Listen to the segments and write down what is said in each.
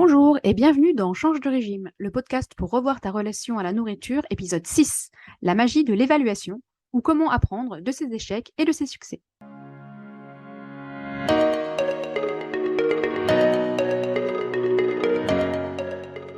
Bonjour et bienvenue dans Change de régime, le podcast pour revoir ta relation à la nourriture, épisode 6, la magie de l'évaluation, ou comment apprendre de ses échecs et de ses succès.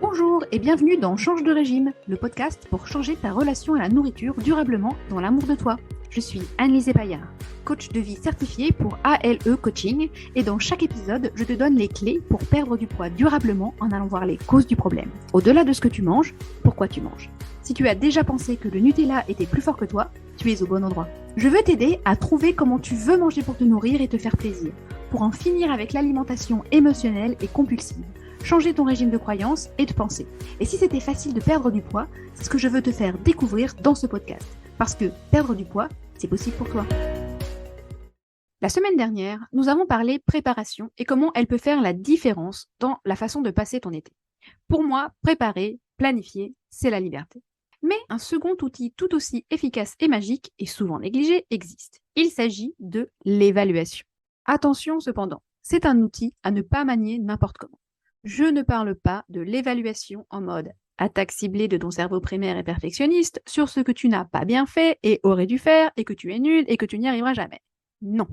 Bonjour et bienvenue dans Change de régime, le podcast pour changer ta relation à la nourriture durablement dans l'amour de toi. Je suis Anne-Lise Paillard, coach de vie certifiée pour ALE Coaching, et dans chaque épisode, je te donne les clés pour perdre du poids durablement en allant voir les causes du problème. Au-delà de ce que tu manges, pourquoi tu manges. Si tu as déjà pensé que le Nutella était plus fort que toi, tu es au bon endroit. Je veux t'aider à trouver comment tu veux manger pour te nourrir et te faire plaisir, pour en finir avec l'alimentation émotionnelle et compulsive. Changer ton régime de croyance et de pensée. Et si c'était facile de perdre du poids, c'est ce que je veux te faire découvrir dans ce podcast. Parce que perdre du poids, c'est possible pour toi. La semaine dernière, nous avons parlé préparation et comment elle peut faire la différence dans la façon de passer ton été. Pour moi, préparer, planifier, c'est la liberté. Mais un second outil tout aussi efficace et magique, et souvent négligé, existe. Il s'agit de l'évaluation. Attention cependant, c'est un outil à ne pas manier n'importe comment. Je ne parle pas de l'évaluation en mode attaque ciblée de ton cerveau primaire et perfectionniste sur ce que tu n'as pas bien fait et aurais dû faire et que tu es nul et que tu n'y arriveras jamais. Non.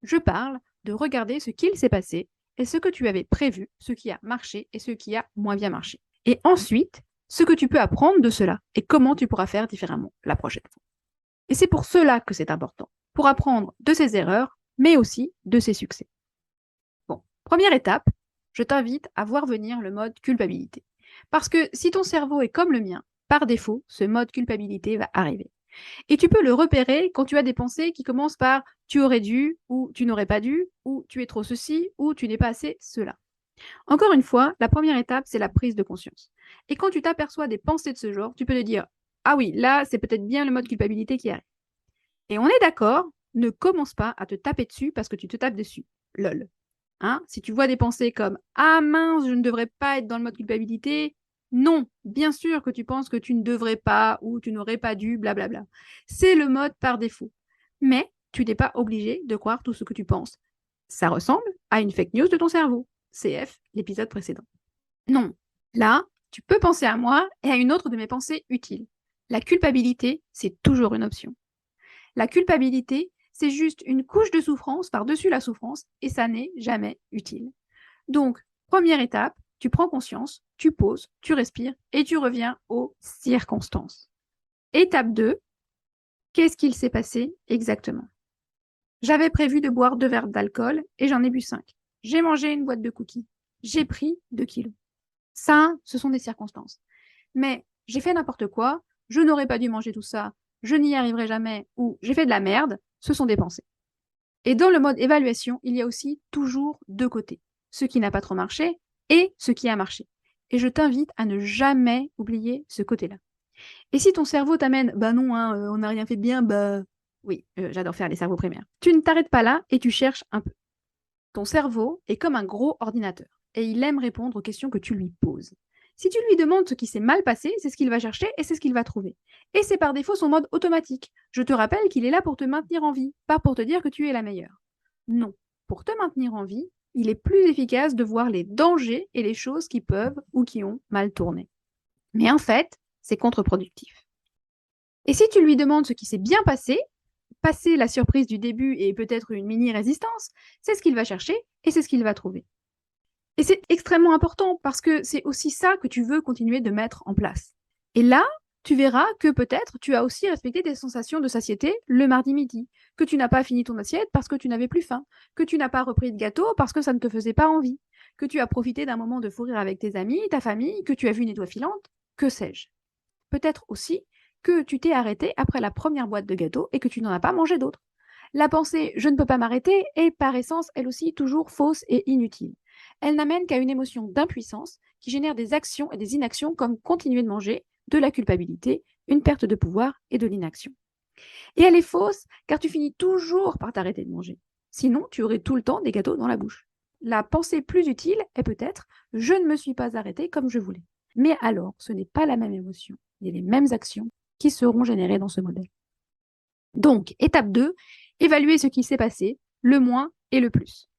Je parle de regarder ce qu'il s'est passé et ce que tu avais prévu, ce qui a marché et ce qui a moins bien marché. Et ensuite, ce que tu peux apprendre de cela et comment tu pourras faire différemment la prochaine fois. Et c'est pour cela que c'est important, pour apprendre de ses erreurs, mais aussi de ses succès. Bon, première étape, je t'invite à voir venir le mode culpabilité. Parce que si ton cerveau est comme le mien, par défaut, ce mode culpabilité va arriver. Et tu peux le repérer quand tu as des pensées qui commencent par « tu aurais dû » ou « tu n'aurais pas dû » ou « tu es trop ceci » ou « tu n'es pas assez cela ». Encore une fois, la première étape, c'est la prise de conscience. Et quand tu t'aperçois des pensées de ce genre, tu peux te dire « ah oui, là, c'est peut-être bien le mode culpabilité qui arrive ». Et on est d'accord, ne commence pas à te taper dessus parce que tu te tapes dessus. Lol. Hein, si tu vois des pensées comme « ah mince, je ne devrais pas être dans le mode culpabilité », non, bien sûr que tu penses que tu ne devrais pas ou tu n'aurais pas dû, blablabla. C'est le mode par défaut. Mais tu n'es pas obligé de croire tout ce que tu penses. Ça ressemble à une fake news de ton cerveau. CF, l'épisode précédent. Non, là, tu peux penser à moi et à une autre de mes pensées utiles. La culpabilité, c'est toujours une option. La culpabilité, c'est juste une couche de souffrance par-dessus la souffrance et ça n'est jamais utile. Donc, première étape, tu prends conscience, tu poses, tu respires et tu reviens aux circonstances. Étape 2, qu'est-ce qu'il s'est passé exactement? J'avais prévu de boire 2 verres d'alcool et j'en ai bu 5. J'ai mangé une boîte de cookies. J'ai pris 2 kilos. Ça, ce sont des circonstances. Mais j'ai fait n'importe quoi, je n'aurais pas dû manger tout ça, je n'y arriverai jamais ou j'ai fait de la merde, ce sont des pensées. Et dans le mode évaluation, il y a aussi toujours 2 côtés. Ce qui n'a pas trop marché et ce qui a marché. Et je t'invite à ne jamais oublier ce côté-là. Et si ton cerveau t'amène « bah non, on n'a rien fait de bien, bah… » Oui, j'adore faire les cerveaux primaires. Tu ne t'arrêtes pas là et tu cherches un peu. Ton cerveau est comme un gros ordinateur et il aime répondre aux questions que tu lui poses. Si tu lui demandes ce qui s'est mal passé, c'est ce qu'il va chercher et c'est ce qu'il va trouver. Et c'est par défaut son mode automatique. Je te rappelle qu'il est là pour te maintenir en vie, pas pour te dire que tu es la meilleure. Non, pour te maintenir en vie, il est plus efficace de voir les dangers et les choses qui peuvent ou qui ont mal tourné. Mais en fait, c'est contre-productif. Et si tu lui demandes ce qui s'est bien passé, passer la surprise du début et peut-être une mini-résistance, c'est ce qu'il va chercher et c'est ce qu'il va trouver. Et c'est extrêmement important parce que c'est aussi ça que tu veux continuer de mettre en place. Et là, tu verras que peut-être tu as aussi respecté tes sensations de satiété le mardi midi, que tu n'as pas fini ton assiette parce que tu n'avais plus faim, que tu n'as pas repris de gâteau parce que ça ne te faisait pas envie, que tu as profité d'un moment de fou rire avec tes amis, ta famille, que tu as vu une étoile filante, que sais-je. Peut-être aussi que tu t'es arrêté après la première boîte de gâteaux et que tu n'en as pas mangé d'autres. La pensée « je ne peux pas m'arrêter » est par essence, elle aussi, toujours fausse et inutile. Elle n'amène qu'à une émotion d'impuissance qui génère des actions et des inactions comme continuer de manger, de la culpabilité, une perte de pouvoir et de l'inaction. Et elle est fausse car tu finis toujours par t'arrêter de manger. Sinon, tu aurais tout le temps des gâteaux dans la bouche. La pensée plus utile est peut-être « je ne me suis pas arrêté comme je voulais ». Mais alors, ce n'est pas la même émotion et les mêmes actions qui seront générées dans ce modèle. Donc, étape 2, évaluer ce qui s'est passé, le moins et le plus.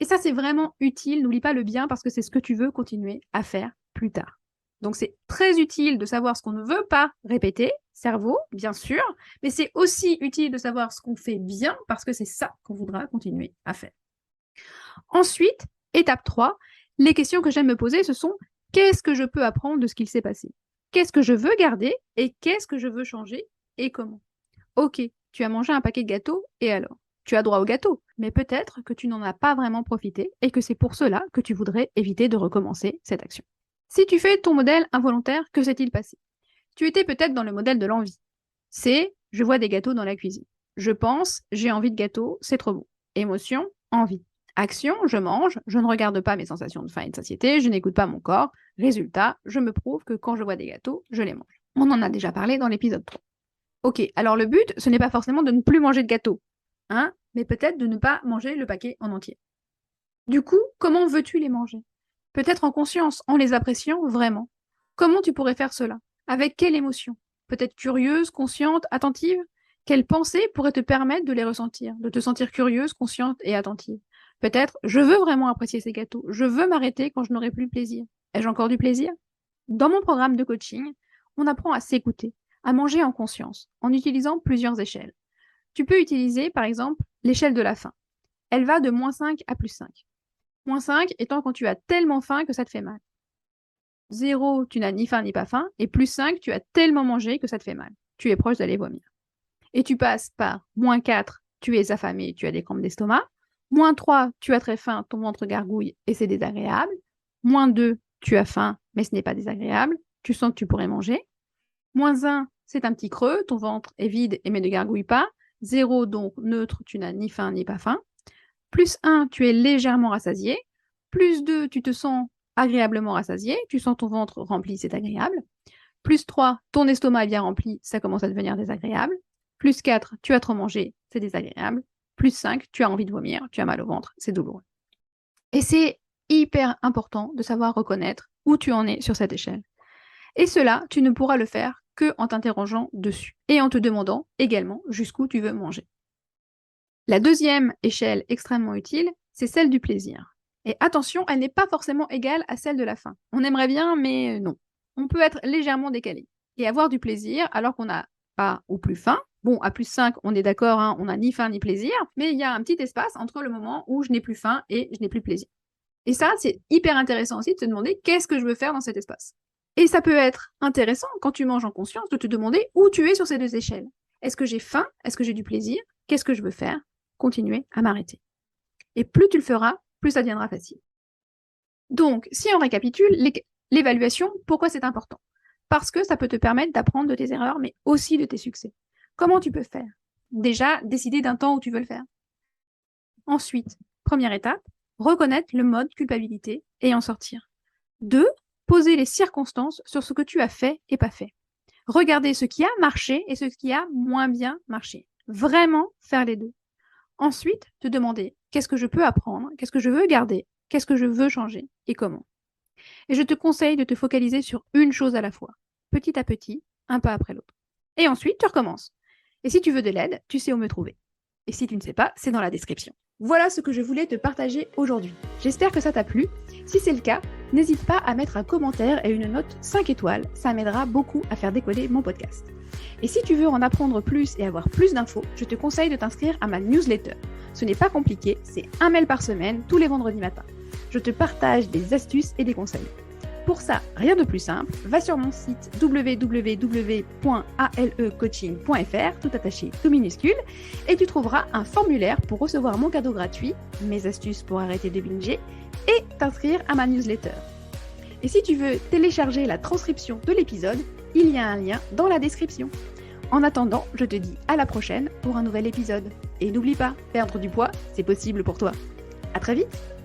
Et ça, c'est vraiment utile. N'oublie pas le bien parce que c'est ce que tu veux continuer à faire plus tard. Donc, c'est très utile de savoir ce qu'on ne veut pas répéter, cerveau, bien sûr, mais c'est aussi utile de savoir ce qu'on fait bien parce que c'est ça qu'on voudra continuer à faire. Ensuite, étape 3, les questions que j'aime me poser, ce sont qu'est-ce que je peux apprendre de ce qu'il s'est passé? Qu'est-ce que je veux garder et qu'est-ce que je veux changer et comment? Ok, tu as mangé un paquet de gâteaux et alors? Tu as droit au gâteau, mais peut-être que tu n'en as pas vraiment profité et que c'est pour cela que tu voudrais éviter de recommencer cette action. Si tu fais ton modèle involontaire, que s'est-il passé? Tu étais peut-être dans le modèle de l'envie. C'est « je vois des gâteaux dans la cuisine ». Je pense « j'ai envie de gâteau, c'est trop bon ». Émotion, envie. Action, je mange, je ne regarde pas mes sensations de faim et de satiété, je n'écoute pas mon corps. Résultat, je me prouve que quand je vois des gâteaux, je les mange. On en a déjà parlé dans l'épisode 3. Ok, alors le but, ce n'est pas forcément de ne plus manger de gâteau, hein, mais peut-être de ne pas manger le paquet en entier. Du coup, comment veux-tu les manger? Peut-être en conscience, en les appréciant vraiment. Comment tu pourrais faire cela? Avec quelle émotion? Peut-être curieuse, consciente, attentive? Quelle pensée pourrait te permettre de les ressentir, de te sentir curieuse, consciente et attentive? Peut-être, je veux vraiment apprécier ces gâteaux, je veux m'arrêter quand je n'aurai plus le plaisir. Ai-je encore du plaisir? Dans mon programme de coaching, on apprend à s'écouter, à manger en conscience, en utilisant plusieurs échelles. Tu peux utiliser, par exemple, l'échelle de la faim. Elle va de -5 à +5. -5 étant quand tu as tellement faim que ça te fait mal. 0, tu n'as ni faim ni pas faim, et +5, tu as tellement mangé que ça te fait mal. Tu es proche d'aller vomir. Et tu passes par -4, tu es affamé, tu as des crampes d'estomac. -3, tu as très faim, ton ventre gargouille et c'est désagréable. -2, tu as faim, mais ce n'est pas désagréable. Tu sens que tu pourrais manger. -1, c'est un petit creux, ton ventre est vide mais ne gargouille pas. 0, donc neutre, tu n'as ni faim ni pas faim. +1, tu es légèrement rassasié. +2, tu te sens agréablement rassasié, tu sens ton ventre rempli, c'est agréable. +3, ton estomac est bien rempli, ça commence à devenir désagréable. +4, tu as trop mangé, c'est désagréable. +5, tu as envie de vomir, tu as mal au ventre, c'est douloureux. Et c'est hyper important de savoir reconnaître où tu en es sur cette échelle. Et cela, tu ne pourras le faire qu'en t'interrogeant dessus et en te demandant également jusqu'où tu veux manger. La deuxième échelle extrêmement utile, c'est celle du plaisir. Et attention, elle n'est pas forcément égale à celle de la faim. On aimerait bien, mais non. On peut être légèrement décalé et avoir du plaisir alors qu'on n'a pas ou plus faim. Bon, à +5, on est d'accord, hein, on n'a ni faim ni plaisir, mais il y a un petit espace entre le moment où je n'ai plus faim et je n'ai plus plaisir. Et ça, c'est hyper intéressant aussi de se demander qu'est-ce que je veux faire dans cet espace. Et ça peut être intéressant, quand tu manges en conscience, de te demander où tu es sur ces deux échelles. Est-ce que j'ai faim? Est-ce que j'ai du plaisir? Qu'est-ce que je veux faire? Continuer à m'arrêter. Et plus tu le feras, plus ça deviendra facile. Donc, si on récapitule, l'évaluation, pourquoi c'est important? Parce que ça peut te permettre d'apprendre de tes erreurs, mais aussi de tes succès. Comment tu peux faire? Déjà, décider d'un temps où tu veux le faire. Ensuite, première étape, reconnaître le mode culpabilité et en sortir. 2, poser les circonstances sur ce que tu as fait et pas fait. Regarder ce qui a marché et ce qui a moins bien marché. Vraiment faire les deux. Ensuite, te demander qu'est-ce que je peux apprendre, qu'est-ce que je veux garder, qu'est-ce que je veux changer et comment. Et je te conseille de te focaliser sur une chose à la fois, petit à petit, un pas après l'autre. Et ensuite, tu recommences. Et si tu veux de l'aide, tu sais où me trouver. Et si tu ne sais pas, c'est dans la description. Voilà ce que je voulais te partager aujourd'hui. J'espère que ça t'a plu. Si c'est le cas, n'hésite pas à mettre un commentaire et une note 5 étoiles. Ça m'aidera beaucoup à faire décoller mon podcast. Et si tu veux en apprendre plus et avoir plus d'infos, je te conseille de t'inscrire à ma newsletter. Ce n'est pas compliqué, c'est un mail par semaine, tous les vendredis matins. Je te partage des astuces et des conseils. Pour ça, rien de plus simple, va sur mon site www.alecoaching.fr, tout attaché, tout minuscule, et tu trouveras un formulaire pour recevoir mon cadeau gratuit, mes astuces pour arrêter de binger, et t'inscrire à ma newsletter. Et si tu veux télécharger la transcription de l'épisode, il y a un lien dans la description. En attendant, je te dis à la prochaine pour un nouvel épisode. Et n'oublie pas, perdre du poids, c'est possible pour toi. À très vite!